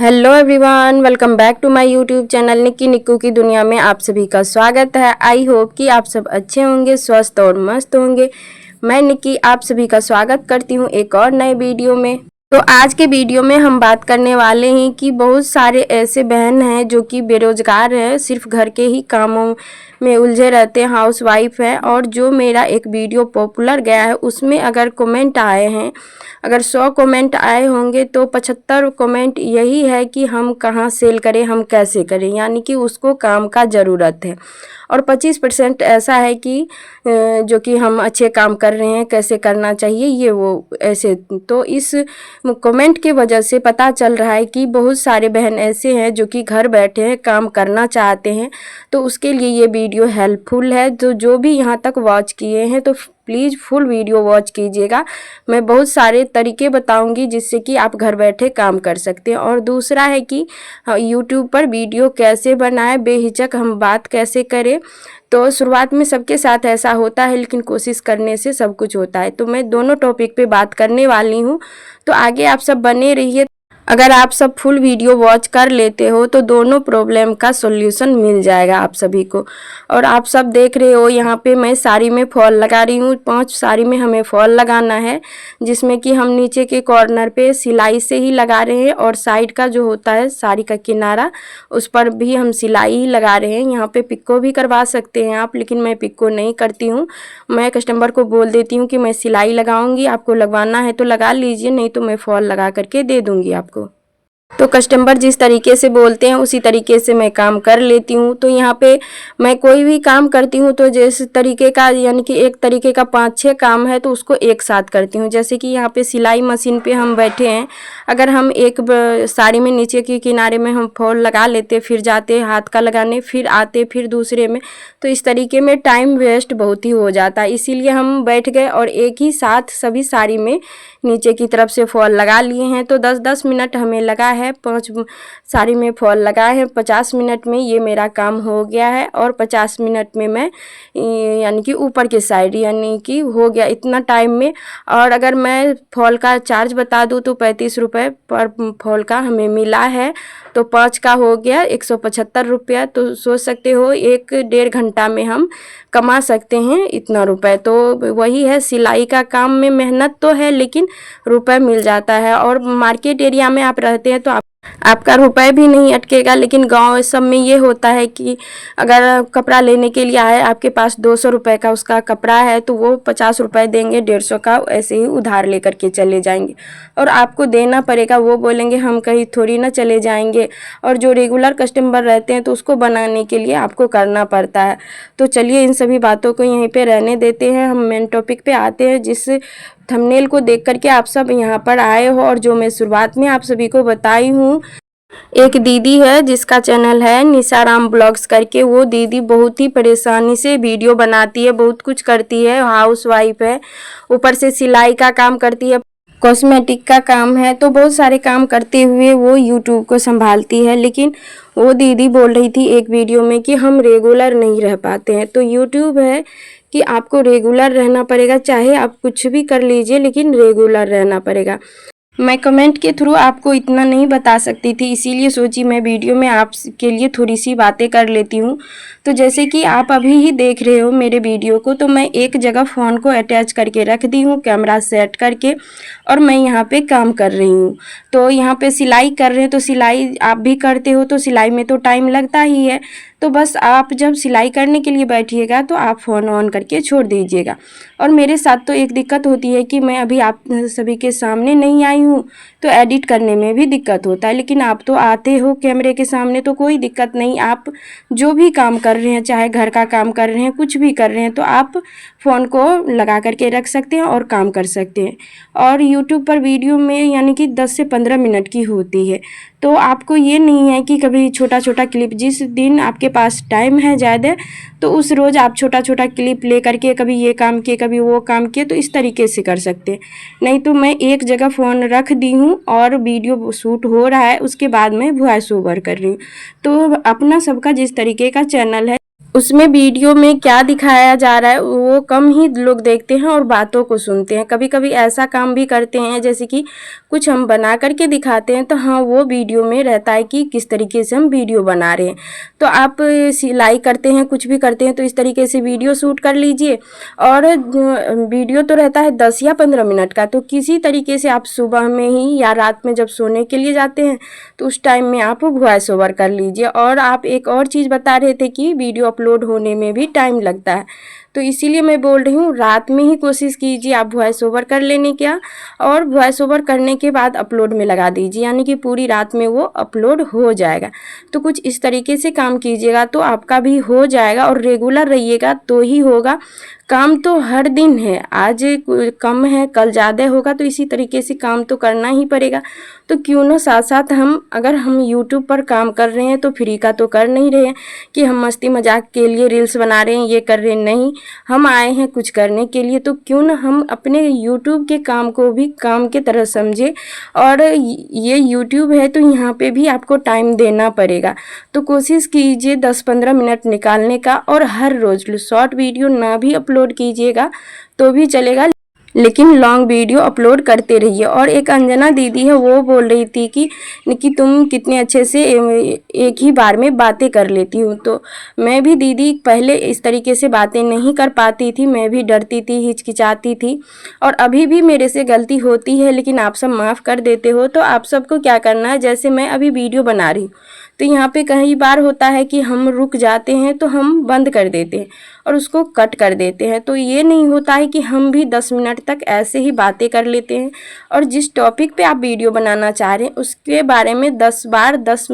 Hello everyone, welcome back to my YouTube channel Nikki Nikku की दुनिया में आप सभी का स्वागत है। आई होप कि आप सब अच्छे होंगे, स्वस्थ और मस्त होंगे। मैं निक्की आप सभी का स्वागत करती हूँ एक और नए वीडियो में। तो आज के वीडियो में हम बात करने वाले हैं कि बहुत सारे ऐसे बहन हैं जो कि बेरोजगार हैं, सिर्फ घर के ही कामों में उलझे रहते हैं, हाउस वाइफ है। और जो मेरा एक वीडियो पॉपुलर गया है उसमें अगर कमेंट आए हैं, अगर 100 कमेंट आए होंगे तो 75 कमेंट यही है कि हम कहाँ सेल करें, हम कैसे करें, यानी कि उसको काम का ज़रूरत है। और 25% ऐसा है कि जो कि हम अच्छे काम कर रहे हैं, कैसे करना चाहिए ये वो ऐसे। तो इस कमेंट की वजह से पता चल रहा है कि बहुत सारे बहन ऐसे हैं जो कि घर बैठे हैं, काम करना चाहते हैं। तो उसके लिए ये वीडियो हेल्पफुल है। तो जो भी यहाँ तक वॉच किए हैं तो प्लीज़ फुल वीडियो वॉच कीजिएगा। मैं बहुत सारे तरीके बताऊंगी जिससे कि आप घर बैठे काम कर सकते हैं। और दूसरा है कि यूट्यूब पर वीडियो कैसे बनाएं, बेहिचक हम बात कैसे करें। तो शुरुआत में सबके साथ ऐसा होता है, लेकिन कोशिश करने से सब कुछ होता है। तो मैं दोनों टॉपिक पे बात करने वाली हूँ, तो आगे आप सब बने रहिए। अगर आप सब फुल वीडियो वॉच कर लेते हो तो दोनों प्रॉब्लम का सॉल्यूशन मिल जाएगा आप सभी को। और आप सब देख रहे हो यहाँ पे मैं साड़ी में फॉल लगा रही हूँ। 5 साड़ी में हमें फॉल लगाना है, जिसमें कि हम नीचे के कॉर्नर पे सिलाई से ही लगा रहे हैं और साइड का जो होता है साड़ी का किनारा उस पर भी हम सिलाई ही लगा रहे हैं। यहाँ पे पिको भी करवा सकते हैं आप, लेकिन मैं पिको नहीं करती हूँ। मैं कस्टमर को बोल देती हूँ कि मैं सिलाई लगाऊंगी, आपको लगवाना है तो लगा लीजिए, नहीं तो मैं फॉल लगा करके दे दूँगी आपको। तो कस्टमर जिस तरीके से बोलते हैं उसी तरीके से मैं काम कर लेती हूँ। तो यहाँ पे मैं कोई भी काम करती हूँ तो जिस तरीके का, यानी कि एक तरीके का 5-6 काम है तो उसको एक साथ करती हूँ। जैसे कि यहाँ पे सिलाई मशीन पे हम बैठे हैं, अगर हम एक साड़ी में नीचे के किनारे में हम फॉल लगा लेते, फिर जाते हाथ का लगाने, फिर आते फिर दूसरे में, तो इस तरीके में टाइम वेस्ट बहुत ही हो जाता है। इसीलिए हम बैठ गए और एक ही साथ सभी साड़ी में नीचे की तरफ से फॉल लगा लिए हैं। तो 10-10 मिनट हमें लगा है, 5 साड़ी में फॉल लगाए हैं। 50 मिनट में ये मेरा काम हो गया है। और 50 मिनट में मैं यानी कि ऊपर के साइड यानी कि हो गया इतना टाइम में। और अगर मैं फॉल का चार्ज बता दूँ तो 35 रुपये पर फॉल का हमें मिला है। तो 5 का हो गया 175 रुपया। तो सोच सकते हो 1-1.5 घंटा में हम कमा सकते हैं इतना रुपए। तो वही है, सिलाई का काम में मेहनत तो है लेकिन रुपए मिल जाता है। और मार्केट एरिया में आप रहते हैं तो आपका रुपए भी नहीं अटकेगा। लेकिन गांव सब में ये होता है कि अगर कपड़ा लेने के लिए आए, आपके पास 200 रुपये का उसका कपड़ा है तो वो 50 रुपये देंगे, 150 का ऐसे ही उधार लेकर के चले जाएंगे और आपको देना पड़ेगा। वो बोलेंगे हम कहीं थोड़ी ना चले जाएंगे। और जो रेगुलर कस्टमर रहते हैं तो उसको बनाने के लिए आपको करना पड़ता है। तो चलिए इन सभी बातों को यहीं पे रहने देते हैं, हम मेन टॉपिक पे आते हैं। जिस थंबनेल को देख करके आप सब यहाँ पर आए हो और जो मैं शुरुआत में आप सभी को बताई हूँ, एक दीदी है जिसका चैनल है निशाराम ब्लॉग्स करके। वो दीदी बहुत ही परेशानी से वीडियो बनाती है, बहुत कुछ करती है, हाउस वाइफ है, ऊपर से सिलाई का काम करती है, कॉस्मेटिक का काम है। तो बहुत सारे काम करते हुए वो यूट्यूब को संभालती है। लेकिन वो दीदी बोल रही थी एक वीडियो में कि हम रेगुलर नहीं रह पाते हैं। तो यूट्यूब है कि आपको रेगुलर रहना पड़ेगा, चाहे आप कुछ भी कर लीजिए लेकिन रेगुलर रहना पड़ेगा। मैं कमेंट के थ्रू आपको इतना नहीं बता सकती थी, इसीलिए सोची मैं वीडियो में आपके लिए थोड़ी सी बातें कर लेती हूँ। तो जैसे कि आप अभी ही देख रहे हो मेरे वीडियो को, तो मैं एक जगह फ़ोन को अटैच करके रख दी हूँ, कैमरा सेट करके, और मैं यहाँ पे काम कर रही हूँ। तो यहाँ पे सिलाई कर रहे हैं, तो सिलाई आप भी करते हो तो सिलाई में तो टाइम लगता ही है। तो बस आप जब सिलाई करने के लिए बैठिएगा तो आप फ़ोन ऑन करके छोड़ दीजिएगा। और मेरे साथ तो एक दिक्कत होती है कि मैं अभी आप सभी के सामने नहीं आई हूँ तो एडिट करने में भी दिक्कत होता है। लेकिन आप तो आते हो कैमरे के सामने तो कोई दिक्कत नहीं। आप जो भी काम कर रहे हैं, चाहे घर का काम कर रहे हैं, कुछ भी कर रहे हैं, तो आप फ़ोन को लगा करके रख सकते हैं और काम कर सकते हैं। और यूट्यूब पर वीडियो में यानी कि 10 से 15 मिनट की होती है। तो आपको ये नहीं है कि कभी छोटा छोटा क्लिप, जिस दिन आपके पास टाइम है ज़्यादा तो उस रोज़ आप छोटा छोटा क्लिप ले करके कभी ये काम किए कभी वो काम किए, तो इस तरीके से कर सकते हैं। नहीं तो मैं एक जगह फ़ोन रख दी हूँ और वीडियो शूट हो रहा है, उसके बाद मैं वॉइस ओवर कर रही हूँ। तो अपना सबका जिस तरीके का चैनल है उसमें वीडियो में क्या दिखाया जा रहा है वो कम ही लोग देखते हैं और बातों को सुनते हैं। कभी कभी ऐसा काम भी करते हैं जैसे कि कुछ हम बना करके दिखाते हैं तो हाँ वो वीडियो में रहता है कि किस तरीके से हम वीडियो बना रहे हैं। तो आप सिलाई करते हैं कुछ भी करते हैं तो इस तरीके से वीडियो शूट कर लीजिए। और वीडियो तो रहता है 10 या 15 मिनट का, तो किसी तरीके से आप सुबह में ही या रात में जब सोने के लिए जाते हैं तो उस टाइम में आप वॉइस ओवर कर लीजिए। और आप एक और चीज़ बता रहे थे कि वीडियो अपलोड होने में भी टाइम लगता है, तो इसीलिए मैं बोल रही हूँ रात में ही कोशिश कीजिए आप वॉइस ओवर कर लेने का, और वॉइस ओवर करने के बाद अपलोड में लगा दीजिए, यानी कि पूरी रात में वो अपलोड हो जाएगा। तो कुछ इस तरीके से काम कीजिएगा तो आपका भी हो जाएगा, और रेगुलर रहिएगा तो ही होगा। काम तो हर दिन है, आज कम है कल ज़्यादा होगा, तो इसी तरीके से काम तो करना ही पड़ेगा। तो क्यों ना साथ साथ अगर हम यूट्यूब पर काम कर रहे हैं तो फ्री का तो कर नहीं रहे हैं कि हम मस्ती मजाक के लिए रील्स बना रहे हैं ये कर रहे हैं, नहीं, हम आए हैं कुछ करने के लिए। तो क्यों ना हम अपने यूट्यूब के काम को भी काम की तरह समझे, और ये यूट्यूब है तो यहाँ पे भी आपको टाइम देना पड़ेगा। तो कोशिश कीजिए 10-15 मिनट निकालने का, और हर रोज़ शॉर्ट वीडियो ना भी अपलोड कीजिएगा तो भी चलेगा, लेकिन लॉन्ग वीडियो अपलोड करते रहिए। और एक अंजना दीदी है वो बोल रही थी कि तुम कितने अच्छे से एक ही बार में बातें कर लेती हूँ। तो मैं भी दीदी पहले इस तरीके से बातें नहीं कर पाती थी, मैं भी डरती थी, हिचकिचाती थी, और अभी भी मेरे से गलती होती है, लेकिन आप सब माफ़ कर देते हो। तो आप सबको क्या करना है, जैसे मैं अभी वीडियो बना रही हूँ तो यहाँ पे कई बार होता है कि हम रुक जाते हैं तो हम बंद कर देते हैं और उसको कट कर देते हैं। तो ये नहीं होता है कि हम भी 10 मिनट तक ऐसे ही बातें कर लेते हैं, और जिस टॉपिक पे आप वीडियो बनाना चाह रहे हैं उसके बारे में 10 बार 10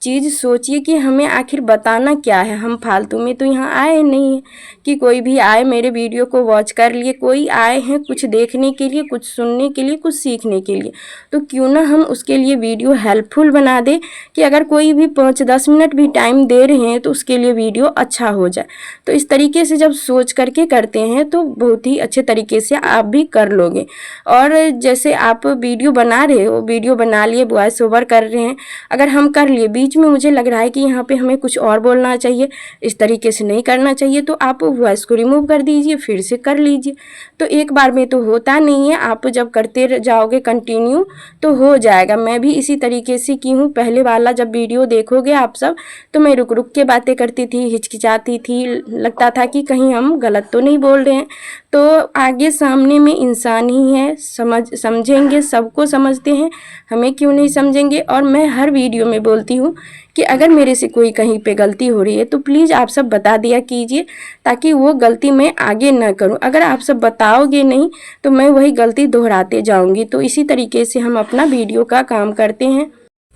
चीज़ सोचिए कि हमें आखिर बताना क्या है। हम फालतू में तो यहाँ आए नहीं हैं कि कोई भी आए मेरे वीडियो को वॉच कर लिए, कोई आए हैं कुछ देखने के लिए, कुछ सुनने के लिए, कुछ सीखने के लिए। तो क्यों ना हम उसके लिए वीडियो हेल्पफुल बना दें कि अगर कोई भी 5-10 मिनट भी टाइम दे रहे हैं तो उसके लिए वीडियो अच्छा हो जाए। तो इस तरीके से जब सोच करके करते हैं तो बहुत ही अच्छे तरीके से आप भी कर लोगे। और जैसे आप वीडियो बना रहे हो, वीडियो बना लिए, वॉइस ओवर कर रहे हैं, अगर हम कर लिए बीच में मुझे लग रहा है कि यहाँ पे हमें कुछ और बोलना चाहिए, इस तरीके से नहीं करना चाहिए, तो आप वॉइस को रिमूव कर दीजिए, फिर से कर लीजिए। तो एक बार में तो होता नहीं है, आप जब करते जाओगे कंटिन्यू तो हो जाएगा। मैं भी इसी तरीके से की हूँ। पहले वाला जब वीडियो देखोगे आप सब तो मैं रुक रुक के बातें करती थी, हिचकिचाती थी, लगता था कि कहीं हम गलत तो नहीं बोल रहे हैं। तो आगे सामने में इंसान ही है, समझेंगे, सबको समझते हैं, हमें क्यों नहीं समझेंगे। और मैं हर वीडियो में बोलती हूँ कि अगर मेरे से कोई कहीं पे गलती हो रही है तो प्लीज़ आप सब बता दिया कीजिए, ताकि वो गलती मैं आगे ना करूँ। अगर आप सब बताओगे नहीं तो मैं वही गलती दोहराते जाऊँगी। तो इसी तरीके से हम अपना वीडियो का काम करते हैं।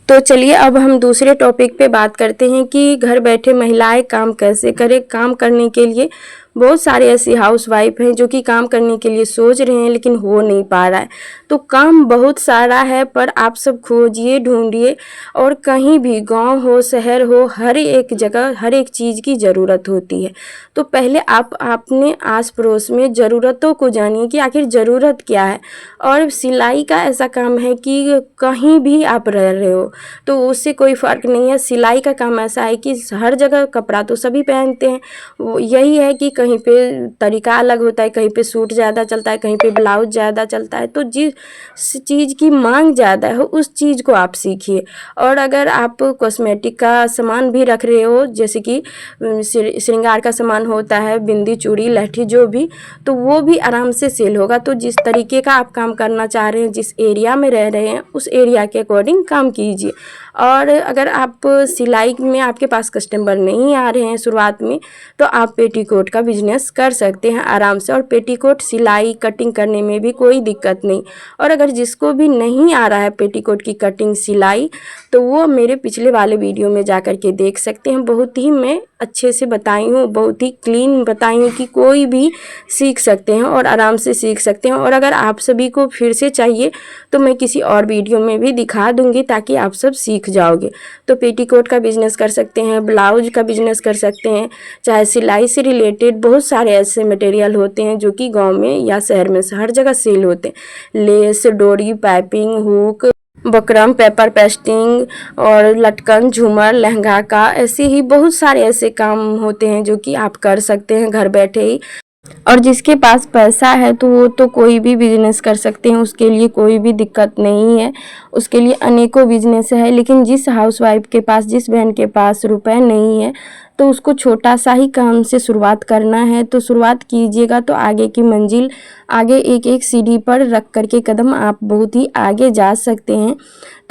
तो चलिए अब हम दूसरे टॉपिक पे बात करते हैं कि घर बैठे महिलाएं काम कैसे करें। काम करने के लिए बहुत सारे ऐसी हाउसवाइफ हैं जो कि काम करने के लिए सोच रहे हैं लेकिन हो नहीं पा रहा है। तो काम बहुत सारा है, पर आप सब खोजिए, ढूंढिए, और कहीं भी गांव हो शहर हो हर एक जगह हर एक चीज़ की ज़रूरत होती है। तो पहले आप अपने आस पड़ोस में ज़रूरतों को जानिए कि आखिर ज़रूरत क्या है। और सिलाई का ऐसा काम है कि कहीं भी आप रह रहे हो तो उससे कोई फ़र्क नहीं है। सिलाई का काम ऐसा है कि हर जगह कपड़ा तो सभी पहनते हैं, वो यही है कि कहीं पे तरीका अलग होता है, कहीं पे सूट ज़्यादा चलता है, कहीं पे ब्लाउज ज़्यादा चलता है। तो जिस चीज़ की मांग ज़्यादा है उस चीज़ को आप सीखिए। और अगर आप कॉस्मेटिक का सामान भी रख रहे हो, जैसे कि श्रृंगार का सामान होता है, बिंदी चूड़ी लहठी जो भी, तो वो भी आराम से सेल होगा। तो जिस तरीके का आप काम करना चाह रहे हैं, जिस एरिया में रह रहे हैं उस एरिया के अकॉर्डिंग काम कीजिए। और अगर आप सिलाई में आपके पास कस्टमर नहीं आ रहे हैं शुरुआत में, तो आप पेटीकोट का बिजनेस कर सकते हैं आराम से। और पेटीकोट सिलाई कटिंग करने में भी कोई दिक्कत नहीं। और अगर जिसको भी नहीं आ रहा है पेटीकोट की कटिंग सिलाई, तो वो मेरे पिछले वाले वीडियो में जा कर के देख सकते हैं। बहुत ही मैं अच्छे से बताई हूँ, बहुत ही क्लीन बताई हूँ कि कोई भी सीख सकते हैं और आराम से सीख सकते हैं। और अगर आप सभी को फिर से चाहिए तो मैं किसी और वीडियो में भी दिखा दूँगी ताकि आप सब सीख जाओगे। तो पेटीकोट का बिज़नेस कर सकते हैं, ब्लाउज का बिज़नेस कर सकते हैं, चाहे सिलाई से रिलेटेड बहुत सारे ऐसे मटेरियल होते हैं जो कि गांव में या शहर में हर जगह सेल होते हैं। लेस, डोरी, piping, hook, buckram, paper pasting और लटकन, झूमर, लहंगा का, ऐसे ही बहुत सारे ऐसे काम होते हैं जो कि आप कर सकते हैं घर बैठे ही। और जिसके पास पैसा है तो वो तो कोई भी बिजनेस कर सकते हैं, उसके लिए कोई भी दिक्कत नहीं है, उसके लिए अनेकों बिजनेस है। लेकिन जिस हाउसवाइफ के पास, जिस बहन के पास रुपए नहीं है, तो उसको छोटा सा ही काम से शुरुआत करना है। तो शुरुआत कीजिएगा तो आगे की मंजिल, आगे एक एक सीढ़ी पर रख करके कदम आप बहुत ही आगे जा सकते हैं।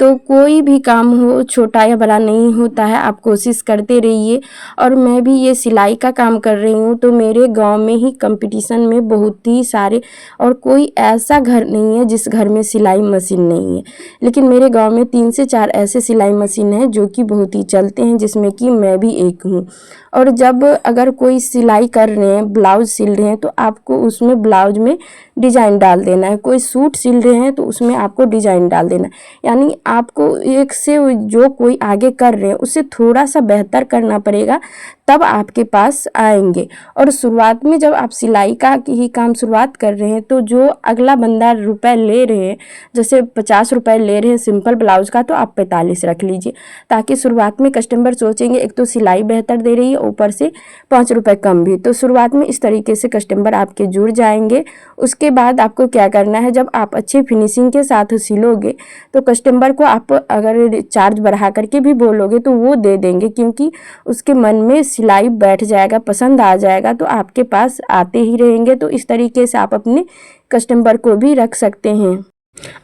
तो कोई भी काम हो, छोटा या बड़ा नहीं होता है, आप कोशिश करते रहिए। और मैं भी ये सिलाई का काम कर रही हूँ, तो मेरे गांव में ही कंपटीशन में बहुत ही सारे, और कोई ऐसा घर नहीं है जिस घर में सिलाई मशीन नहीं है, लेकिन मेरे गांव में 3 से 4 ऐसे सिलाई मशीन हैं जो कि बहुत ही चलते हैं, जिसमें कि मैं भी एक हूँ। और जब अगर कोई सिलाई कर रहे हैं, ब्लाउज सिल रहे हैं, तो आपको उसमें ब्लाउज में डिज़ाइन डाल देना है। कोई सूट सिल रहे हैं तो उसमें आपको डिज़ाइन डाल देना है। यानी आपको एक से जो कोई आगे कर रहे हैं उससे थोड़ा सा बेहतर करना पड़ेगा, तब आपके पास आएंगे। और शुरुआत में जब आप सिलाई का ही काम शुरुआत कर रहे हैं, तो जो अगला बंदा रुपए ले रहे हैं, जैसे 50 रुपए ले रहे हैं सिंपल ब्लाउज का, तो आप 45 रख लीजिए, ताकि शुरुआत में कस्टमर सोचेंगे एक तो सिलाई बेहतर दे रही है, ऊपर से 5 रुपए कम भी। तो शुरुआत में इस तरीके से कस्टमर आपके जुड़ जाएंगे। उसके बाद आपको क्या करना है, जब आप अच्छे फिनिशिंग के साथ सिलोगे तो कस्टमर को आप अगर चार्ज बढ़ा करके भी बोलोगे तो वो दे देंगे, क्योंकि उसके मन में सिलाई बैठ जाएगा, पसंद आ जाएगा, तो आपके पास आते ही रहेंगे। तो इस तरीके से आप अपने कस्टमर को भी रख सकते हैं।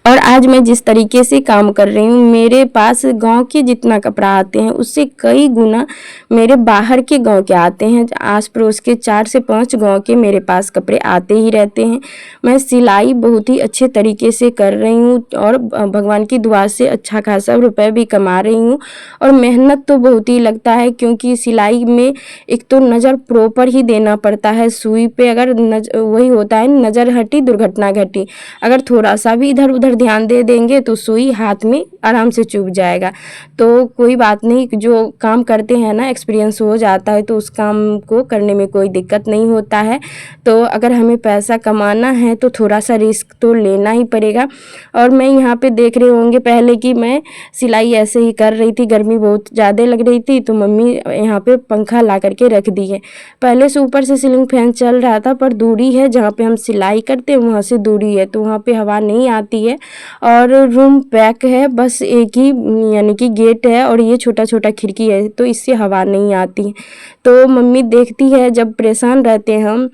और आज मैं जिस तरीके से काम कर रही हूँ, मेरे पास गांव के जितना कपड़ा आते हैं उससे कई गुना मेरे बाहर के गांव के आते हैं। आस पड़ोस के 4 से 5 गांव के मेरे पास कपड़े आते ही रहते हैं। मैं सिलाई बहुत ही अच्छे तरीके से कर रही हूँ और भगवान की दुआ से अच्छा खासा रुपए भी कमा रही हूँ। और मेहनत तो बहुत ही लगता है, क्योंकि सिलाई में एक तो नज़र प्रॉपर ही देना पड़ता है। सुई पे अगर वही होता है, नज़र हटी दुर्घटना घटी। अगर थोड़ा सा भी इधर उधर ध्यान दे देंगे तो सुई हाथ में आराम से चुभ जाएगा। तो कोई बात नहीं, जो काम करते हैं ना, एक्सपीरियंस हो जाता है, तो उस काम को करने में कोई दिक्कत नहीं होता है। तो अगर हमें पैसा कमाना है तो थोड़ा सा रिस्क तो लेना ही पड़ेगा। और मैं यहाँ पे देख रहे होंगे पहले कि मैं सिलाई ऐसे ही कर रही थी, गर्मी बहुत ज़्यादा लग रही थी, तो मम्मी यहाँ पे पंखा ला करके रख दी है। पहले से ऊपर से सीलिंग फैन चल रहा था, पर दूरी है जहाँ पे हम सिलाई करते हैं वहाँ से दूरी है, तो वहाँ पे हवा नहीं आती है। और रूम पैक है, बस एक ही यानी कि गेट है और ये छोटा छोटा खिड़की है, तो इससे हवा नहीं आती। तो मम्मी देखती है जब परेशान रहते हैं हम,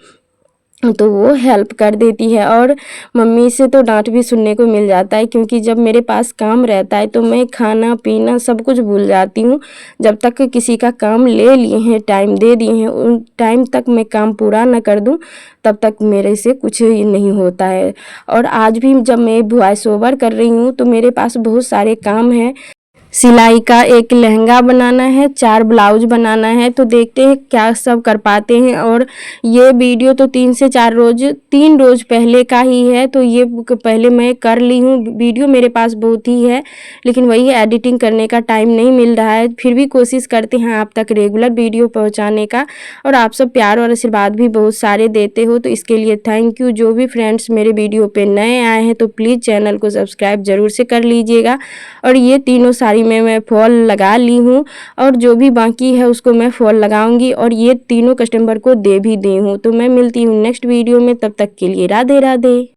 तो वो हेल्प कर देती है। और मम्मी से तो डांट भी सुनने को मिल जाता है, क्योंकि जब मेरे पास काम रहता है तो मैं खाना पीना सब कुछ भूल जाती हूँ। जब तक किसी का काम ले लिए हैं, टाइम दे दिए हैं, उन टाइम तक मैं काम पूरा ना कर दूँ, तब तक मेरे से कुछ नहीं होता है। और आज भी जब मैं वॉइस ओवर कर रही हूँ तो मेरे पास बहुत सारे काम हैं। सिलाई का एक लहंगा बनाना है, 4 ब्लाउज बनाना है, तो देखते हैं क्या सब कर पाते हैं। और ये वीडियो तो 3 रोज पहले का ही है, तो ये पहले मैं कर ली हूँ। वीडियो मेरे पास बहुत ही है, लेकिन वही एडिटिंग करने का टाइम नहीं मिल रहा है। फिर भी कोशिश करते हैं आप तक रेगुलर वीडियो पहुँचाने का, और आप सब प्यार और आशीर्वाद भी बहुत सारे देते हो, तो इसके लिए थैंक यू। जो भी फ्रेंड्स मेरे वीडियो पे नए आए हैं तो प्लीज़ चैनल को सब्सक्राइब ज़रूर से कर लीजिएगा। और ये तीनों साड़ी में मैं फॉल लगा ली हूँ, और जो भी बाकी है उसको मैं फॉल लगाऊंगी, और ये तीनों कस्टमर को दे भी दी हूँ। तो मैं मिलती हूँ नेक्स्ट वीडियो में, तब तक के लिए राधे राधे।